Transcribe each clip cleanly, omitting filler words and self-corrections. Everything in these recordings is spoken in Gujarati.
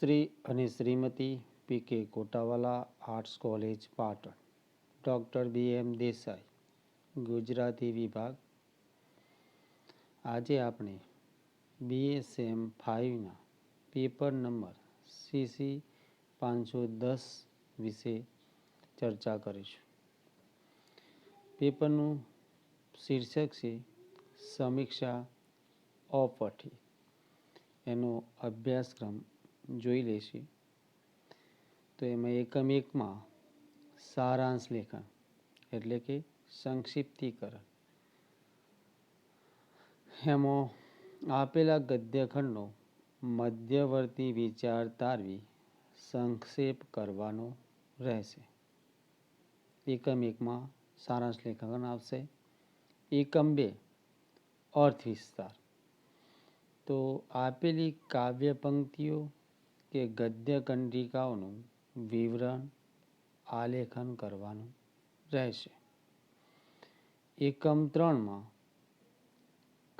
શ્રી અને Shrimati P K. Kotawala arts college Patan, doctor B M. Desai, Gujarati વિભાગ. આજે આપણે BSM 5ના પેપર નંબર CC 510 વિશે ચર્ચા કરીશું. પેપરનું શીર્ષક છે સમીક્ષા અપઠી. એનો અભ્યાસક્રમ જોઈ લેશે. તો એમાં એકમ એકમાં સારાંશ લેખન એટલે કે સંક્ષિપ્તીકરણ. એમાં આપેલા ગદ્યખંડનો મધ્યવર્તી વિચાર તારવી સંક્ષેપ કરવાનો રહેશે. એકમ એકમાં સારાંશ લેખન આવશે. એકમ 2 અર્થ વિસ્તાર. તો આપેલી કાવ્ય પંક્તિઓ કે ગદ્ય કંડિકાઓનું વિવરણ આલેખન કરવાનું રહેશે. એકમ 3માં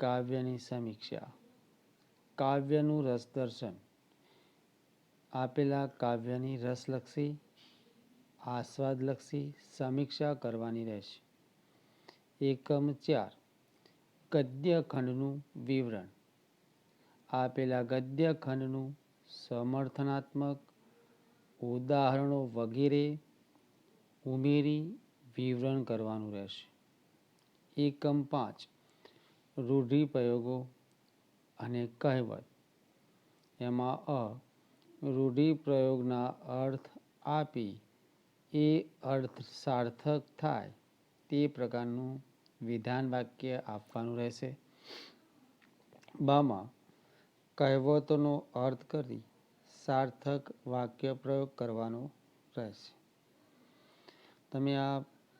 કાવ્યની સમીક્ષા, કાવ્યનું રસદર્શન. આપેલા કાવ્યની રસલક્ષી, આસ્વાદલક્ષી સમીક્ષા કરવાની રહેશે. એકમ 4 ગદ્યખંડનું વિવરણ. આપેલા ગદ્યખંડનું સમર્થનાત્મક ઉદાહરણો વગેરે ઉમેરી વિવરણ કરવાનું રહેશે. એકમ 5 રૂઢિપ્રયોગો અને કહેવત. એમાં રૂઢિપ્રયોગના અર્થ આપી એ અર્થ સાર્થક થાય તે પ્રકારનું વિધાન વાક્ય આપવાનું રહેશે. બામાં કહેવતોનો અર્થ કરી સાર્થક વાક્ય પ્રયોગ કરવાનો રહેશે. તમે આ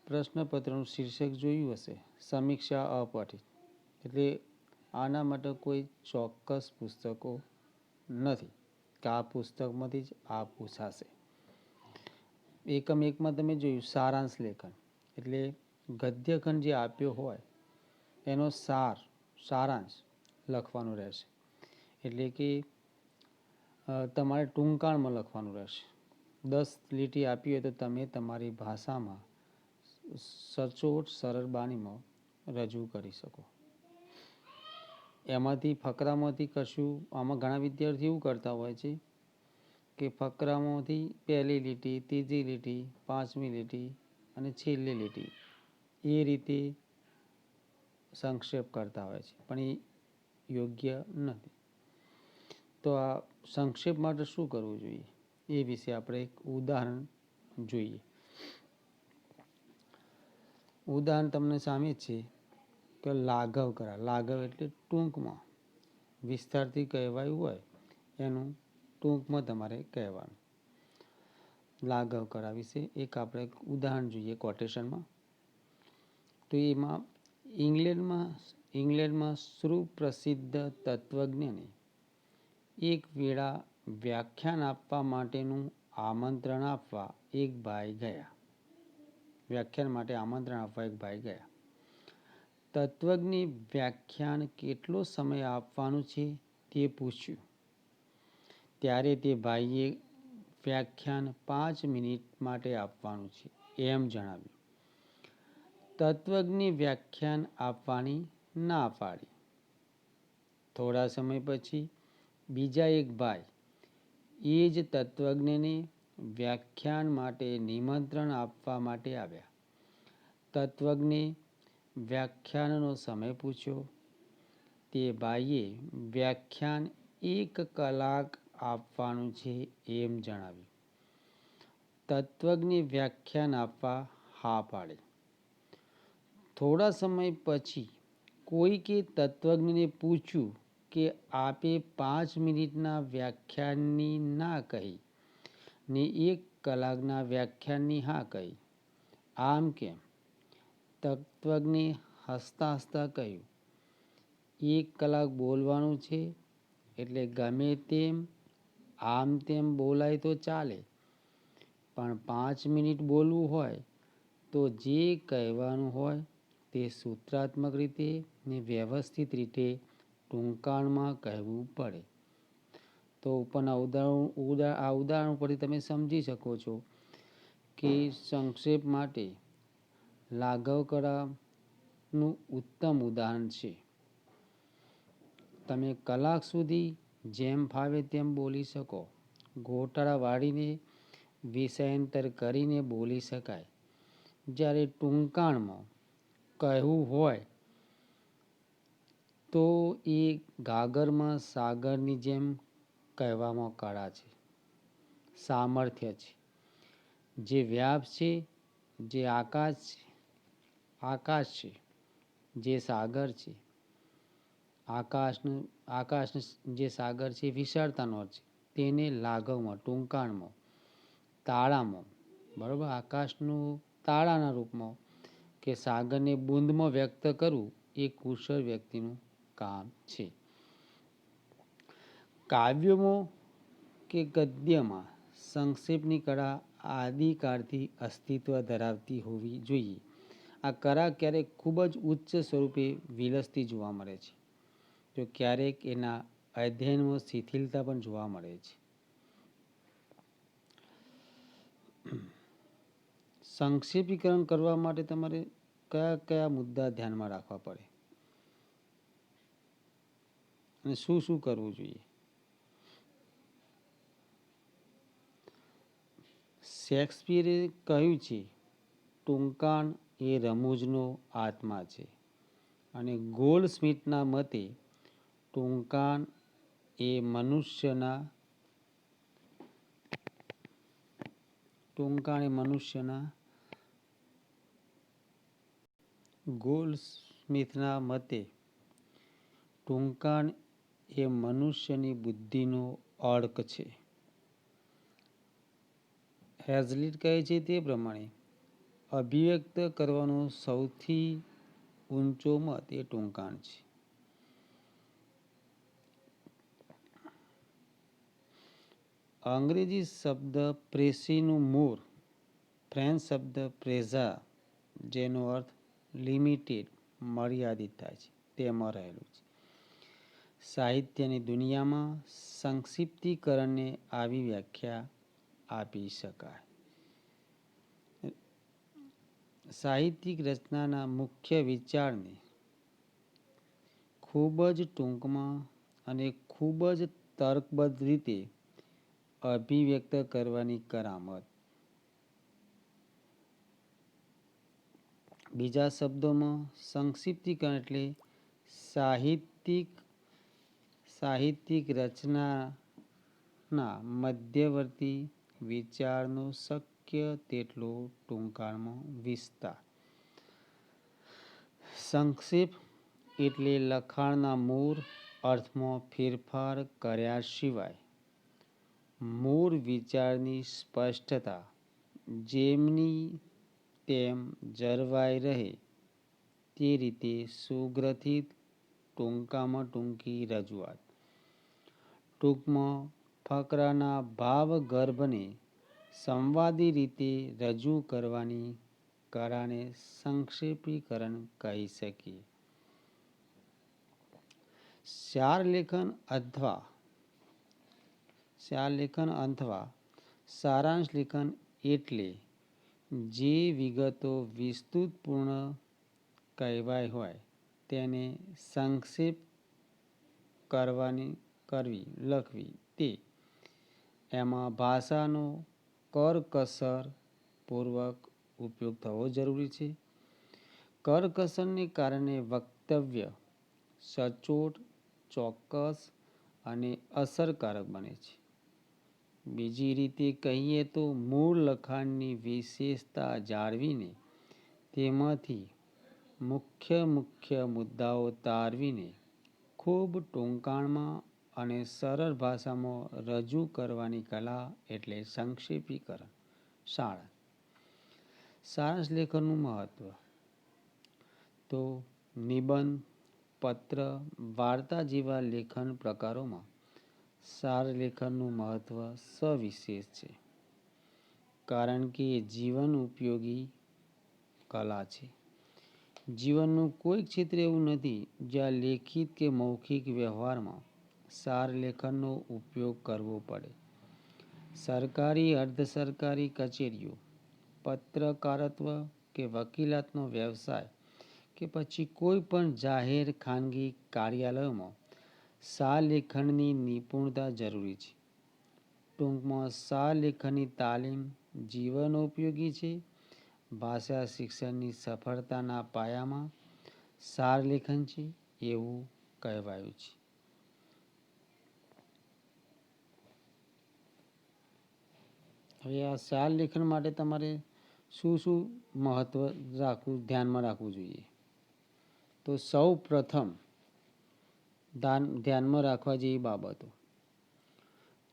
પ્રશ્નપત્રનું શીર્ષક જોયું હશે, સમીક્ષા અપઠિત. એટલે આના માટે કોઈ ચોક્કસ પુસ્તકો નથી કે આ પુસ્તકમાંથી જ આ પૂછાશે. એકમ એકમાં તમે જોયું સારાંશ લેખન એટલે ગદ્યખંડ જે આપ્યો હોય એનો સારાંશ લખવાનો રહેશે. એટલે કે તમારે ટૂંકાણમાં લખવાનું રહેશે. 10 લીટી આપી હોય તો તમે તમારી ભાષામાં સચોટ સરળ બાણીમાં રજૂ કરી શકો. એમાંથી ફકરામાંથી કશું, આમાં ઘણા વિદ્યાર્થીઓ એવું કરતા હોય છે કે ફકરામાંથી પહેલી લીટી, ત્રીજી લીટી, 5મી લીટી અને છેલ્લી લીટી એ રીતે સંક્ષેપ કરતા હોય છે, પણ એ યોગ્ય નથી. તો આ સંક્ષેપ માટે શું કરવું જોઈએ એ વિશે આપણે એક ઉદાહરણ જોઈએ. ઉદાહરણ તમને સામે છે કે લાઘવ કરા. લાઘવ એટલે ટૂંકમાં, વિસ્તારથી કહેવાયું હોય એનું ટૂંકમાં તમારે કહેવાનું. લાઘવ કરા વિશે એક આપણે ઉદાહરણ જોઈએ કોટેશનમાં. તો એમાં ઇંગ્લેન્ડમાં સુપ્રસિદ્ધ તત્વજ્ઞને એક વેળા વ્યાખ્યાન આપવા માટેનું આમંત્રણ આપવા એક ભાઈ ગયા. વ્યાખ્યાન માટે આમંત્રણ આપવા એક ભાઈ ગયા. તત્વજ્ઞે વ્યાખ્યાન કેટલો સમય આપવાનું છે તે પૂછ્યું. ત્યારે તે ભાઈએ વ્યાખ્યાન 5 મિનિટ માટે આપવાનું છે એમ જણાવ્યું. તત્વજ્ઞે વ્યાખ્યાન આપવાની ના પાડી. થોડા સમય પછી બીજા એક ભાઈ એ જ તત્વજ્ઞને વ્યાખ્યાન માટે નિમંત્રણ આપવા માટે આવ્યા. તત્વજ્ઞે વ્યાખ્યાનનો સમય પૂછ્યો. તે ભાઈએ વ્યાખ્યાન 1 કલાક આપવાનું છે એમ જણાવ્યું. તત્વજ્ઞે વ્યાખ્યાન આપવા હા પાડી. થોડા સમય પછી કોઈકે તત્વજ્ઞને પૂછ્યું કે આપે 5 મિનિટના વ્યાખ્યાનની ના કહી ને 1 કલાકના વ્યાખ્યાનની હા કહી, આમ કેમ? તત્વજ્ઞે હસતા હસતા કહ્યું, 1 કલાક બોલવાનું છે એટલે ગમે તેમ આમ તેમ બોલાય તો ચાલે, પણ 5 મિનિટ બોલવું હોય તો જે કહેવાનું હોય તે સૂત્રાત્મક રીતે ને વ્યવસ્થિત રીતે ટૂંકાણમાં કહેવું પડે. તો ઉપરના ઉદાહરણ પરથી તમે સમજી શકો છો કે સંક્ષેપ માટે લાઘવ કળાનું ઉત્તમ ઉદાહરણ છે. તમે કલાક સુધી જેમ ફાવે તેમ બોલી શકો, ગોટાળા વાળીને વિષયાંતર કરીને બોલી શકાય. જ્યારે ટૂંકાણમાં કહેવું હોય તો એ ગાગરમાં સાગરની જેમ કહેવામાં કળા છે, સામર્થ્ય છે. જે વ્યાપ છે, જે આકાશ છે, જે સાગર છે, આકાશ જે સાગર છે વિશાળતાનો અર્થ છે. તેને લાઘવમાં, ટૂંકાણમાં, તાળામાં, બરાબર, આકાશનું તાળાના રૂપમાં કે સાગરને બૂંદમાં વ્યક્ત કરવું એ કુશળ વ્યક્તિનું કામ છે. કાવ્યોમાં કે ગદ્યમાં સંક્ષેપની કળા આદિકાળથી અસ્તિત્વ ધરાવતી હોવી જોઈએ. આ કળા ક્યારેક ખૂબ જ ઉચ્ચ સ્વરૂપે વિલસતી જોવા મળે છે, તો ક્યારેક એના અધ્યયનમાં શિથિલતા પણ જોવા મળે છે. સંક્ષેપીકરણ કરવા માટે તમારે કયા કયા મુદ્દા ધ્યાનમાં રાખવા પડે અને શું શું કરવું જોઈએ? શેક્સપિયરે કહ્યું છે, ટૂંકાણ એ રમૂજનો આત્મા છે. અને ગોલ્ડસ્મિથના મતે ટૂંકાણ એ મનુષ્યના ગોલ્ડસ્મિથના મતે ટૂંકાણ એ મનુષ્યની બુદ્ધિનો અર્ક છે. હેઝલિટ કહે છે તે પ્રમાણે અભિવ્યક્ત કરવાનો સૌથી ઊંચો મત એ ટૂંકાણ છે. અંગ્રેજી શબ્દ પ્રેસીનું મૂળ ફ્રેન્ચ શબ્દ પ્રેઝા, જેનો અર્થ લિમિટેડ, મર્યાદિત થાય છે, તેમાં રહેલું છે. સાહિત્યની દુનિયામાં સંક્ષિપ્તીકરણને આવી વ્યાખ્યા આપી શકાય. સાહિત્યિક રચનાના મુખ્ય વિચારને ખૂબ જ ટૂંકમાં અને ખૂબ જ તર્કબદ્ધ રીતે અભિવ્યક્ત કરવાની કરામત. બીજા શબ્દોમાં સંક્ષિપ્તીકરણ એટલે સાહિત્યિક રચનાના મધ્યવર્તી વિચારનો શક્ય તેટલો ટૂંકાણમાં વિસ્તાર. સંક્ષેપ એટલે લખાણના મૂળ અર્થમાં ફેરફાર કર્યા સિવાય મૂળ વિચારની સ્પષ્ટતા જેમની તેમ જળવાઈ રહે તે રીતે સુગ્રથિત ટૂંકામાં ટૂંકી રજૂઆત. ટૂંકમાં ફકરાના ભાવગર્ભને સંવાદી રીતે રજૂ કરવાની કળાને સંક્ષેપીકરણ કહી શકીએ. સારલેખન અથવા સારાંશ લેખન એટલે જે વિગતો વિસ્તૃતપૂર્ણ કહેવાય હોય તેને સંક્ષેપ લખવી તે. એમાં ભાષાનો કરકસર પૂર્વક ઉપયોગ થવો જરૂરી છે. કરકસરને કારણે વક્તવ્ય સચોટ, ચોક્કસ અને અસરકારક બને છે. બીજી રીતે કહીએ તો મૂળ લખાણની વિશેષતા જાળવીને તેમાંથી મુખ્ય મુદ્દાઓ તારવીને ખૂબ ટૂંકાણમાં અને સરળ ભાષામાં રજૂ કરવાની કલા એટલે સંક્ષેપીકરણ. સારાંશ લેખનનું મહત્વ તો નિબંધ, પત્ર, વાર્તા જેવા લેખન પ્રકારોમાં સારલેખનનું મહત્વ સવિશેષ છે, કારણ કે એ જીવન ઉપયોગી કલા છે. જીવનનું કોઈ ક્ષેત્ર એવું નથી જ્યાં લેખિત કે મૌખિક વ્યવહારમાં સાર લેખનનો ઉપયોગ કરવો પડે. સરકારી અર્ધ સરકારી કચેરીઓ, પત્રકારત્વ કે વકીલાતનો વ્યવસાય કે પછી કોઈ પણ જાહેર ખાનગી કાર્યાલયોમાં સાર લેખનની નિપુણતા જરૂરી છે. ટૂંકમાં સાર લેખનની તાલીમ જીવનોપયોગી છે. ભાષા શિક્ષણની સફળતાના પાયામાં સાર લેખન છે એવું કહેવાયું છે. હવે આ સાર લેખન માટે તમારે શું શું મહત્વ ધ્યાનમાં રાખવું જોઈએ? તો સૌ પ્રથમ ધ્યાનમાં રાખવા જેવી બાબતો,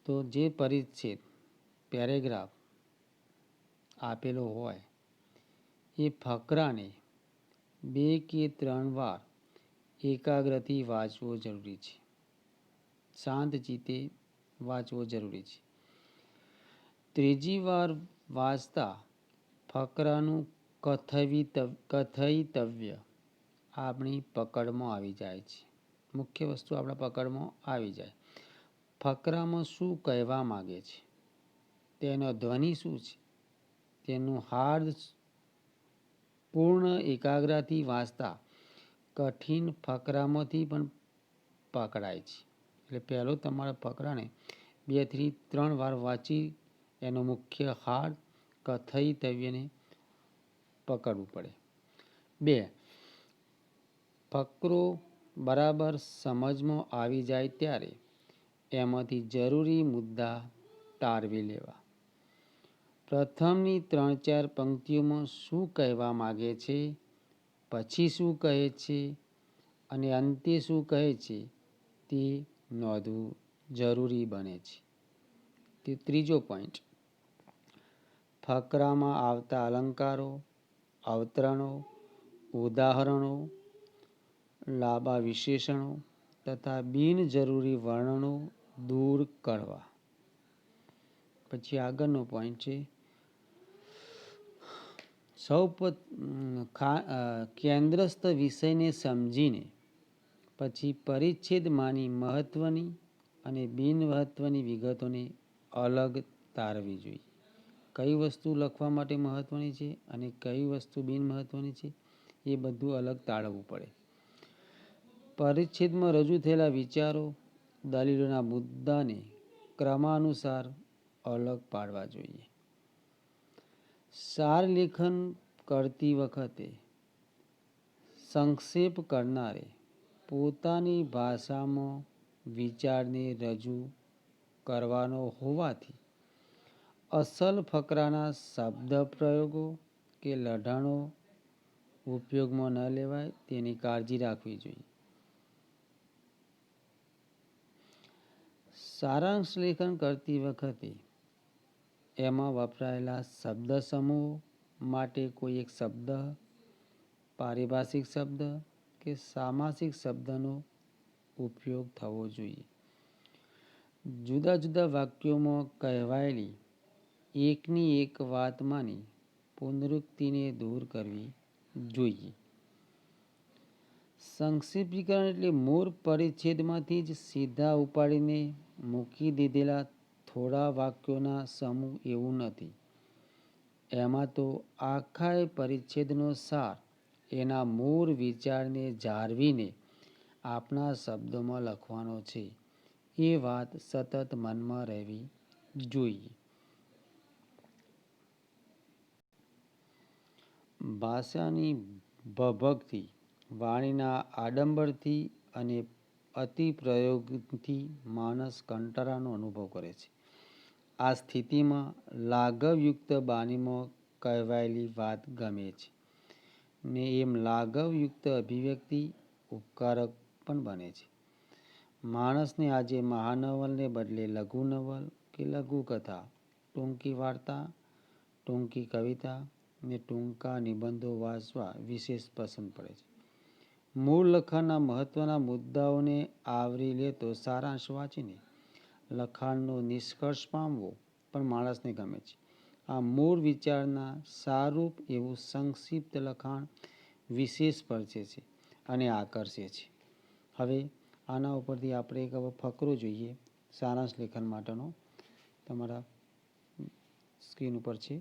તો જે પરિચ્છેદ પેરેગ્રાફ આપેલો હોય એ ફકરાને 2 કે 3 વાર એકાગ્રથી વાંચવો જરૂરી છે. શાંત ચિત્તે વાંચવો જરૂરી છે. ત્રીજી વાર વાંચતા ફકરાનું કથયિતવ્ય આપણી પકડમાં આવી જાય છે. મુખ્ય વસ્તુ આપણા પકડમાં આવી જાય. ફકરામાં શું કહેવા માગે છે, તેનો ધ્વનિ શું છે, તેનું હાર્દ પૂર્ણ એકાગ્રતાથી વાંચતા કઠિન ફકરામાંથી પણ પકડાય છે. એટલે પહેલો તમારા ફકરાને 2 થી 3 વાર વાંચી એનો મુખ્ય હાર્દ કથયિતવ્યને પકડવું પડે. 2. ફકરો બરાબર સમજમાં આવી જાય ત્યારે એમાંથી જરૂરી મુદ્દા તારવી લેવા. પ્રથમની 3-4 પંક્તિઓમાં શું કહેવા માગે છે, પછી શું કહે છે અને અંતે શું કહે છે તે નોંધવું જરૂરી બને છે. તે ત્રીજો પોઈન્ટ. ફકરામાં આવતા અલંકારો, અવતરણો, ઉદાહરણો, લાંબા વિશેષણો તથા બિનજરૂરી વર્ણનો દૂર કરવા. પછી આગળનો પોઈન્ટ છે, કેન્દ્રસ્થ વિષયને સમજીને પછી પરિચ્છેદમાંની મહત્વની અને બિનમહત્વની વિગતોને અલગ તારવી જોઈએ. કઈ વસ્તુ લખવા માટે મહત્વની છે અને કઈ વસ્તુ બિનમહત્વની છે એ બધું અલગ તારવવું પડે. પરિચ્છેદમાં રજૂ થયેલા વિચારો, દલીલોના મુદ્દાને ક્રમાનુસાર અલગ પાડવા જોઈએ. સાર લેખન કરતી વખતે સંક્ષેપ કરનારે પોતાની ભાષામાં વિચારને રજૂ કરવાનો હોવાથી અસલ ફકરાના શબ્દપ્રયોગો કે લઢણો ઉપયોગમાં ન લેવાય તેની કાળજી રાખવી જોઈએ. સારાંશ લેખન કરતી વખતે એમાં વપરાયેલા શબ્દ સમૂહો માટે કોઈ એક શબ્દ, પારિભાષિક શબ્દ કે સામાસિક શબ્દનો ઉપયોગ થવો જોઈએ. જુદા જુદા વાક્યોમાં કહેવાયેલી એકની એક વાતમાંની પુનરુક્તિને દૂર કરવી જોઈએ. સંક્ષિપ્તીકરણ એટલે મૂળ પરિચ્છેદમાંથી જ સીધા ઉપાડીને મૂકી દીધેલા થોડા વાક્યોના સમૂહ એવું નથી. એમાં તો આખા પરિચ્છેદનો સાર એના મૂળ વિચારને જાળવીને આપણા શબ્દોમાં લખવાનો છે. એ વાત સતત મનમાં રહેવી જોઈએ. ભાષાની ભભકથી, વાણીના આડંબરથી અને અતિપ્રયોગથી માણસ કંટાળાનો અનુભવ કરે છે. આ સ્થિતિમાં લાઘવયુક્ત બાનીમાં કહેવાયેલી વાત ગમે છે ને એમ લાઘવયુક્ત અભિવ્યક્તિ ઉપકારક પણ બને છે. માણસને આજે મહાનવલને બદલે લઘુનવલ કે લઘુકથા, ટૂંકી વાર્તા, ટૂંકી કવિતા ને ટૂંકા નિબંધો વાંચવા વિશેષ પસંદ પડે છે. મૂળ લખાણના મહત્વના મુદ્દાઓને આવરી લેતો સારાંશ વાંચીને લખાણનો નિષ્કર્ષ પામવો પણ માણસને ગમે છે. આ મૂળ વિચારના સારરૂપ એવું સંક્ષિપ્ત લખાણ વિશેષ પરચે છે અને આકર્ષે છે. હવે આના ઉપરથી આપણે એક હવે ફકરો જોઈએ સારાંશ લેખન માટેનો. તમારા સ્ક્રીન ઉપર છે.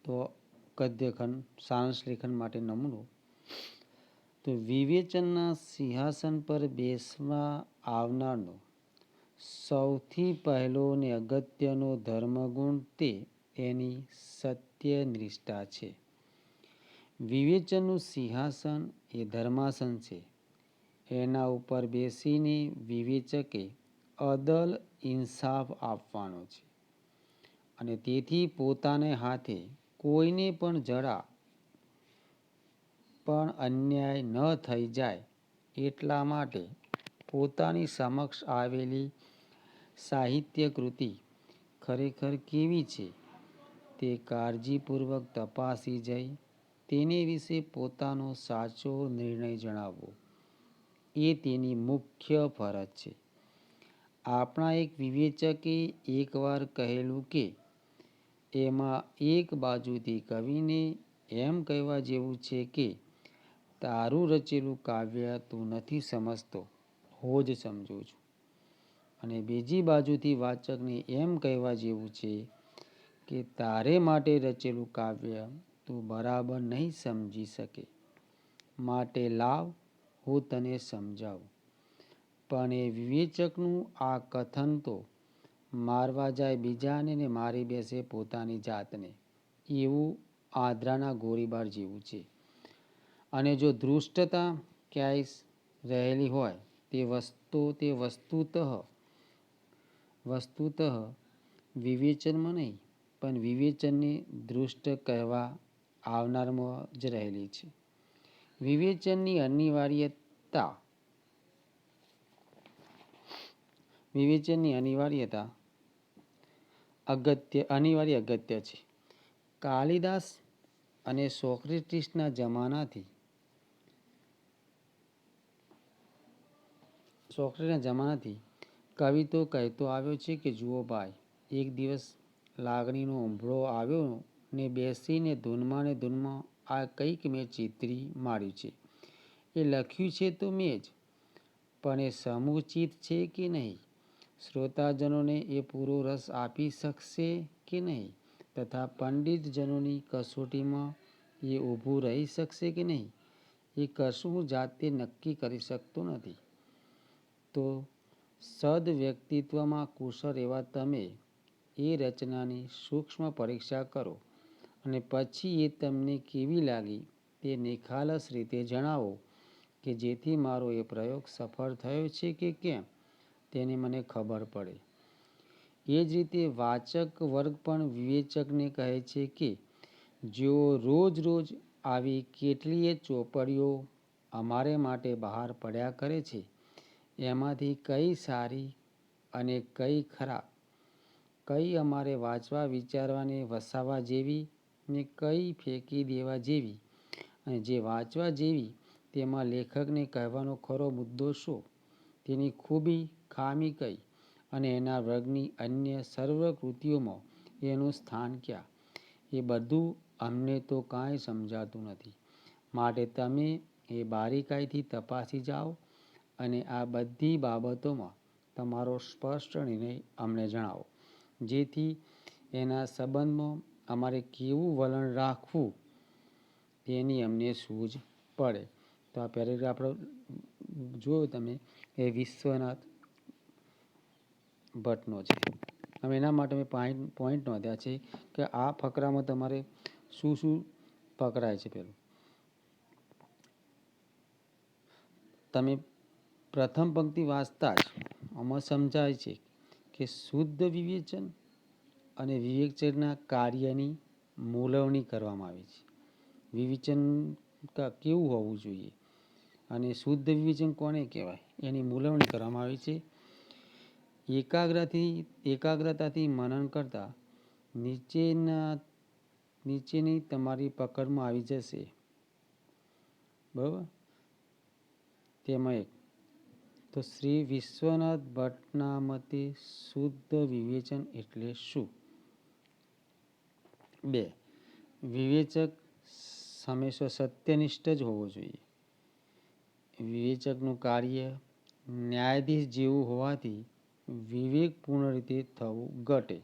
તો ગદ્યખંડ સારાંશ લેખન માટે નમૂનો. તો વિવેચનના સિંહાસન પર બેસવા આવનારનો સૌથી પહેલો ને અગત્યનો ધર્મગુણ તે એની સત્યનિષ્ઠા છે. વિવેચનનું સિંહાસન એ ધર્માસન છે. એના ઉપર બેસીને વિવેચકે અદલ ઇન્સાફ આપવાનો છે અને તેથી પોતાને હાથે કોઈને પણ જરા પણ અન્યાય ન થઈ જાય એટલા માટે પોતાની સમક્ષ આવેલી સાહિત્ય કૃતિ ખરેખર કેવી છે તે કાળજીપૂર્વક તપાસી જઈ તેને વિશે પોતાનો સાચો નિર્ણય જણાવવો એ તેની મુખ્ય ફરજ છે. આપણા એક વિવેચકે એકવાર કહેલું કે એમાં એક બાજુથી કવિને એમ કહેવા જેવું છે કે તારું રચેલું કાવ્ય તું નથી સમજતો, હું જ સમજું છું, અને બીજી બાજુથી વાચકને એમ કહેવા જેવું છે કે તારે માટે રચેલું કાવ્ય તું બરાબર નહીં સમજી શકે, માટે લાવ હું તને સમજાવું. પણ એ વિવેચકનું આ કથન તો મારવા જાય બીજાને ને મારી બેસે પોતાની જાતને એવું આંધળાના ગોળીબાર જેવું છે. અને જો ધૃષ્ટતા ક્યાંય રહેલી હોય તે વસ્તુતઃ વિવેચનમાં નહીં પણ વિવેચનને દૃષ્ટ કહેવા આવનારમાં જ રહેલી છે. વિવેચનની અનિવાર્ય અગત્ય છે. કાલિદાસ અને સોક્રેટિસના જમાનાથી કવિ તો કહેતો આવ્યો છે કે જુઓ ભાઈ, એક દિવસ લાગણીનો ઉંભળો આવ્યો ને બેસીને ધૂનમાં આ કંઈક મેં ચિતરી માર્યું છે. એ લખ્યું છે તો મેં જ, પણ એ સમુચિત છે કે નહીં, શ્રોતાજનોને એ પૂરો રસ આપી શકશે કે નહીં, તથા પંડિતજનોની કસોટીમાં એ ઊભું રહી શકશે કે નહીં, એ કશું હું જાતે નક્કી કરી શકતો નથી. તો સદ વ્યક્તિત્વમાં કુશળ એવા તમે એ રચનાની સૂક્ષ્મ પરીક્ષા કરો અને પછી એ તમને કેવી લાગી તે નિખાલસ રીતે જણાવો કે જેથી મારો એ પ્રયોગ સફળ થયો છે કે કેમ તેની મને ખબર પડે. એ જ રીતે વાચક વર્ગ પણ વિવેચકને કહે છે કે જેઓ રોજ આવી કેટલીય ચોપડીઓ અમારે માટે બહાર પડ્યા કરે છે, એમાંથી કઈ સારી અને કઈ ખરાબ, કઈ અમારે વાંચવા વિચારવાને વસાવા જેવી ને કઈ ફેંકી દેવા જેવી, અને જે વાંચવા જેવી તેમાં લેખકને કહેવાનો ખરો મુદ્દો શો, તેની ખૂબી ખામી કઈ, અને એના વર્ગની અન્ય સર્વ કૃતિઓમાં એનું સ્થાન ક્યાં, એ બધું અમને તો કાંઈ સમજાતું નથી. માટે તમે એ બારીકાઈથી તપાસી જાઓ અને આ બધી બાબતોમાં તમારો સ્પષ્ટ નિર્ણય અમને જણાવો, જેથી એના સંબંધમાં અમારે કેવું વલણ રાખવું તેની અમને સૂઝ પડે. તો આ પેરેગ્રાફ જોયો તમે એ વિશ્વનાથ ભટ્ટનો છે. હવે એના માટે મેં પોઈન્ટ નોંધ્યા છે કે આ ફકરામાં તમારે શું શું પકડાય છે. પેલું તમે પ્રથમ પંક્તિ વાંચતા જ આમાં સમજાય છે કે શુદ્ધ વિવેચન અને વિવેચનના કાર્યની મૂલવણી કરવામાં આવી છે. વિવેચન કેવું હોવું જોઈએ અને શુદ્ધ વિવેચન કોને કહેવાય એની મૂલવણી કરવામાં આવી છે. એકાગ્રતાથી મનન કરતા નીચેની તમારી પકડમાં આવી જશે. બરાબર. તેમાં એક તો શ્રી વિશ્વનાથ ભટ્ટના મતે શુદ્ધ વિવેચન એટલે શું? 2. વિવેચક હંમેશા સત્યનિષ્ઠ જ હોવો જોઈએ. વિવેચકનું કાર્ય ન્યાયાધીશ જેવું હોવાથી વિવેકપૂર્ણ રીતે થવું ઘટે.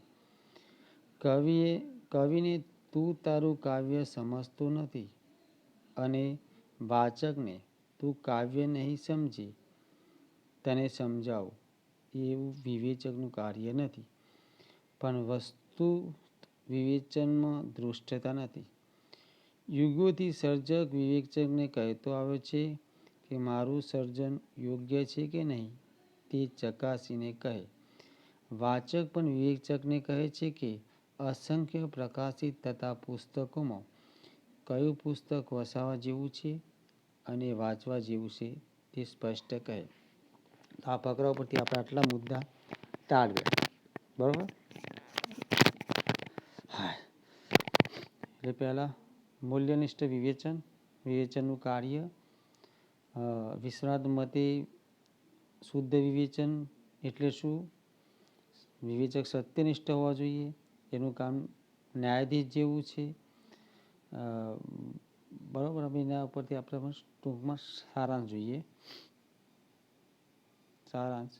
કવિને તું તારું કાવ્ય સમજતો નથી અને વાચકને તું કાવ્ય નહીં સમજી તને સમજાવું એવું વિવેચકનું કાર્ય નથી. પણ વસ્તુ વિવેચનમાં દૃષ્ટતા નથી. યુગોથી સર્જક વિવેચકને કહેતો આવ્યો છે કે મારું સર્જન યોગ્ય છે કે નહીં તે ચકાસીને કહે. વાચક પણ વિવેચકને કહે છે કે અસંખ્ય પ્રકાશિત થતા પુસ્તકોમાં કયું પુસ્તક વસાવા જેવું છે અને વાંચવા જેવું છે તે સ્પષ્ટ કહે. તો આ ફકરા પરથી આપણે આટલા મુદ્દા તાળવ્યા. બરાબર. હા, એટલે પહેલાં મૂલ્યનિષ્ઠ વિવેચનનું કાર્ય. વિશ્રાંત મતે શુદ્ધ વિવેચન એટલે શું? વિવેચક સત્યનિષ્ઠ હોવા જોઈએ. એનું કામ ન્યાયાધીશ જેવું છે. બરાબર. હવે એના ઉપરથી આપણે ટૂંકમાં સારાંશ જોઈએ. સારાંશ.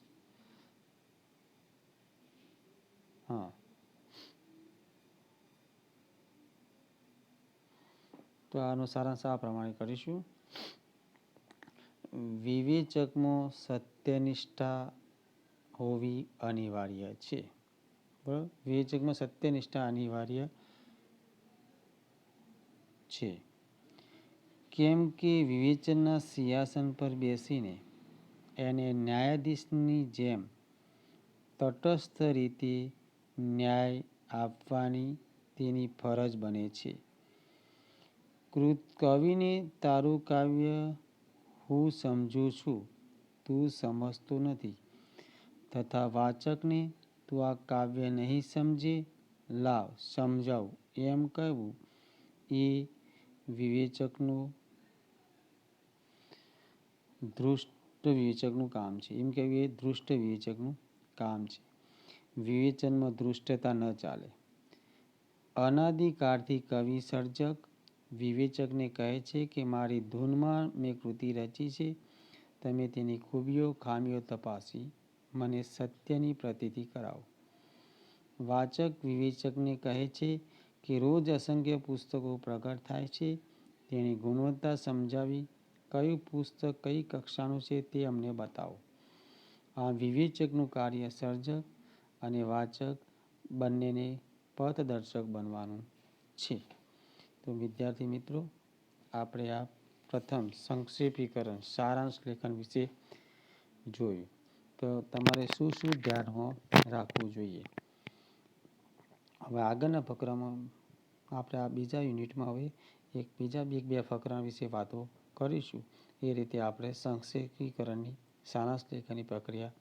હા, તો આનો સારાંશ આ પ્રમાણે કરીશું. વિવેચકમાં સત્યનિષ્ઠા હોવી અનિવાર્ય છે. બરાબર. વિવેચકમાં સત્યનિષ્ઠા અનિવાર્ય છે. કેમ કે વિવેચનના સિંહાસન પર બેસીને એને ન્યાયાધીશની જેમ તટસ્થ રીતે ન્યાય આપવાની તેની ફરજ બને છે. કવિને તારું કાવ્ય હું સમજું છું તું સમજતો નથી તથા વાચકને તું આ કાવ્ય નહીં સમજે લાવ સમજાવું એમ કહેવું એ વિવેચકનું ધૃષ્ટ વિવેચકનું કામ છે. એમ કહેવું એ ધૃષ્ટ વિવેચકનું કામ છે. વિવેચનમાં ધૃષ્ટતા ન ચાલે. અનાદિકાળથી કવિ સર્જક વિવેચકને કહે છે કે મારી ધૂનમાં મેં કૃતિ રચી છે. તમે તેની ખૂબીઓ ખામીઓ તપાસી મને સત્યની પ્રતીતિ કરાવો. વાચક વિવેચકને કહે છે કે રોજ અસંખ્ય પુસ્તકો પ્રગટ થાય છે. તેની ગુણવત્તા સમજાવી કયું પુસ્તક કઈ કક્ષાનું છે તે અમને બતાવો. આ વિવેચકનું કાર્ય સર્જક અને વાચક બંનેને પથદર્શક બનવાનું છે. તો વિદ્યાર્થી મિત્રો, આપણે આ પ્રથમ સંક્ષેપીકરણ સારાંશ લેખન વિશે જોયું. તો તમારે શું શું ધ્યાનમાં રાખવું જોઈએ. હવે આગળના ફકરામાં આપણે આ બીજા યુનિટમાં હવે એક બે ફકરા વિશે વાતો કરીશું. એ રીતે આપણે સંક્ષેપીકરણની સારાંશ લેખનની પ્રક્રિયા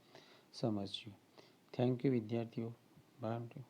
સમજશું. થેન્ક યુ વિદ્યાર્થીઓ. બાય.